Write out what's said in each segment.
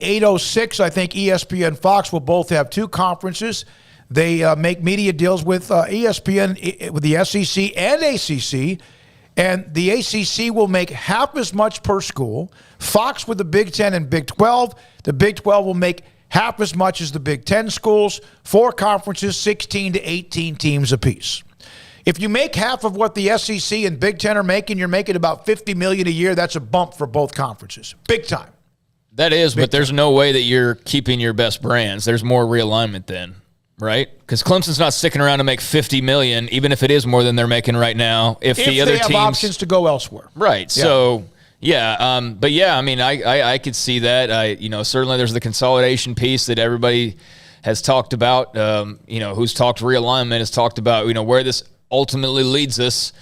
806, I think ESPN and Fox will both have two conferences. They make media deals with ESPN, with the SEC and ACC, and the ACC will make half as much per school. Fox with the Big Ten and Big 12. The Big 12 will make half as much as the Big Ten schools. 4 conferences, 16 to 18 teams apiece. If you make half of what the SEC and Big Ten are making, you're making about $50 million a year. That's a bump for both conferences. Big time. That is, but there's no way that you're keeping your best brands. There's more realignment then, right? Because Clemson's not sticking around to make $50 million, even if it is more than they're making right now. If the other they have teams options to go elsewhere, right? Yeah. So but yeah, I mean, I could see that. Certainly there's the consolidation piece that everybody has talked about. Who's talked realignment has talked about where this ultimately leads us.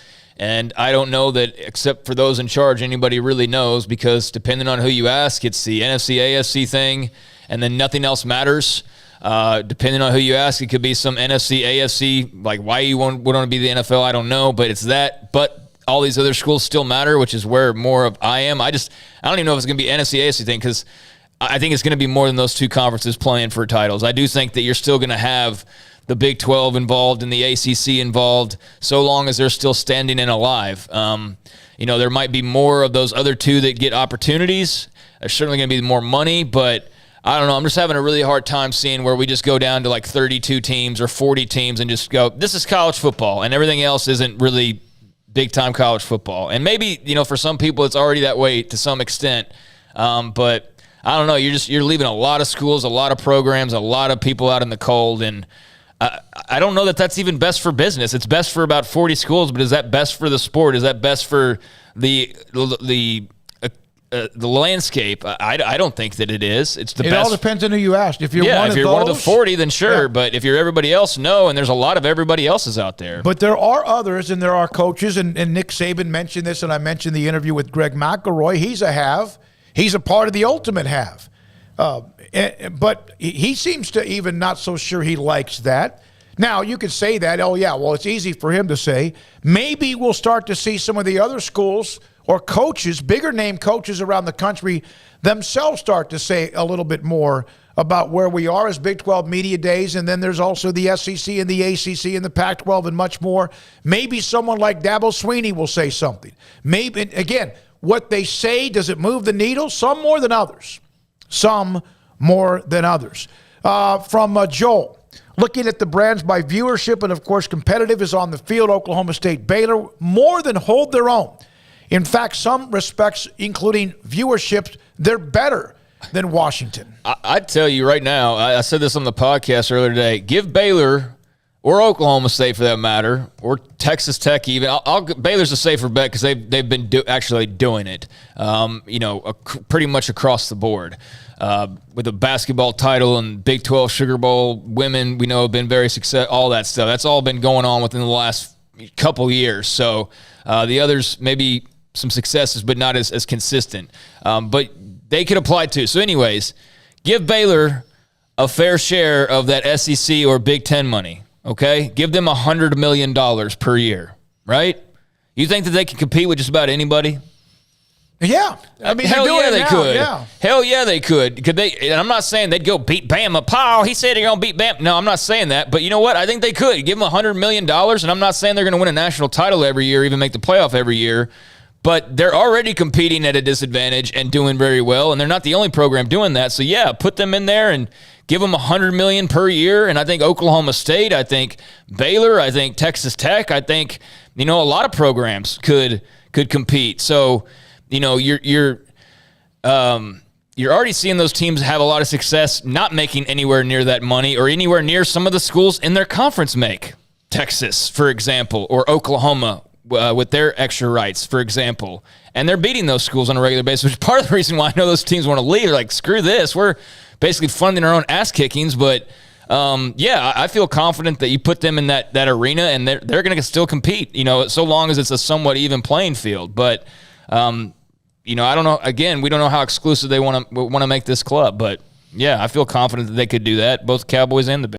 And I don't know that, except for those in charge, anybody really knows, because depending on who you ask, it's the NFC, AFC thing, and then nothing else matters. Depending on who you ask, it could be some NFC, AFC, like why you would want to be the NFL, I don't know, but it's that. But all these other schools still matter, which is where more of I am. I don't even know if it's going to be NFC, AFC thing, because I think it's going to be more than those two conferences playing for titles. I do think that you're still going to have the Big 12 involved and the ACC involved, so long as they're still standing and alive. There might be more of those other two that get opportunities. There's certainly going to be more money, but I don't know. I'm just having a really hard time seeing where we just go down to like 32 teams or 40 teams and just go, this is college football, and everything else isn't really big-time college football. And maybe, for some people it's already that way to some extent, but I don't know. You're leaving a lot of schools, a lot of programs, a lot of people out in the cold, and I don't know that that's even best for business. It's best for about 40 schools, but is that best for the sport? Is that best for the landscape? I don't think that it is. It's the best. It all depends on who you ask. If you're one of the 40, then sure. Yeah. But if you're everybody else, no. And there's a lot of everybody else's out there. But there are others, and there are coaches. And Nick Saban mentioned this, and I mentioned the interview with Greg McElroy. He's a have. He's a part of the ultimate have. But he seems to even not so sure he likes that. Now, you could say that, it's easy for him to say. Maybe we'll start to see some of the other schools or coaches, bigger name coaches around the country, themselves start to say a little bit more about where we are as Big 12 media days. And then there's also the SEC and the ACC and the Pac-12 and much more. Maybe someone like Dabo Swinney will say something. Maybe, again, what they say, does it move the needle? Some more than others. Some more than others. From Joel, looking at the brands by viewership and, of course, competitive is on the field. Oklahoma State, Baylor, more than hold their own. In fact, some respects, including viewership, they're better than Washington. I tell you right now, I said this on the podcast earlier today, give Baylor or Oklahoma State, for that matter, or Texas Tech even. Baylor's a safer bet because they've been actually doing it, pretty much across the board. With a basketball title and Big 12 Sugar Bowl, women we know have been very successful, all that stuff. That's all been going on within the last couple years. So the others, maybe some successes, but not as consistent. But they could apply too. So anyways, give Baylor a fair share of that SEC or Big 10 money. Okay, give them $100 million per year, right? You think that they can compete with just about anybody? Yeah, I mean, hell yeah, they could. Yeah. Hell yeah, they could. Could they? And I'm not saying they'd go beat Bama. Paul, he said they're gonna beat Bama. No, I'm not saying that. But you know what? I think they could give them $100 million, and I'm not saying they're gonna win a national title every year, even make the playoff every year. But they're already competing at a disadvantage and doing very well, and they're not the only program doing that. So yeah, put them in there and give them $100 million per year. And I think Oklahoma State, I think Baylor, I think Texas Tech, I think a lot of programs could compete. So you're already seeing those teams have a lot of success, not making anywhere near that money or anywhere near some of the schools in their conference make. Texas, for example, or Oklahoma. With their extra rights, for example. And they're beating those schools on a regular basis, which is part of the reason why I know those teams want to leave. They're like, screw this. We're basically funding our own ass kickings. But, I feel confident that you put them in that arena, and they're going to still compete, so long as it's a somewhat even playing field. But, I don't know. Again, we don't know how exclusive they want to make this club. But, yeah, I feel confident that they could do that, both Cowboys and the Bears.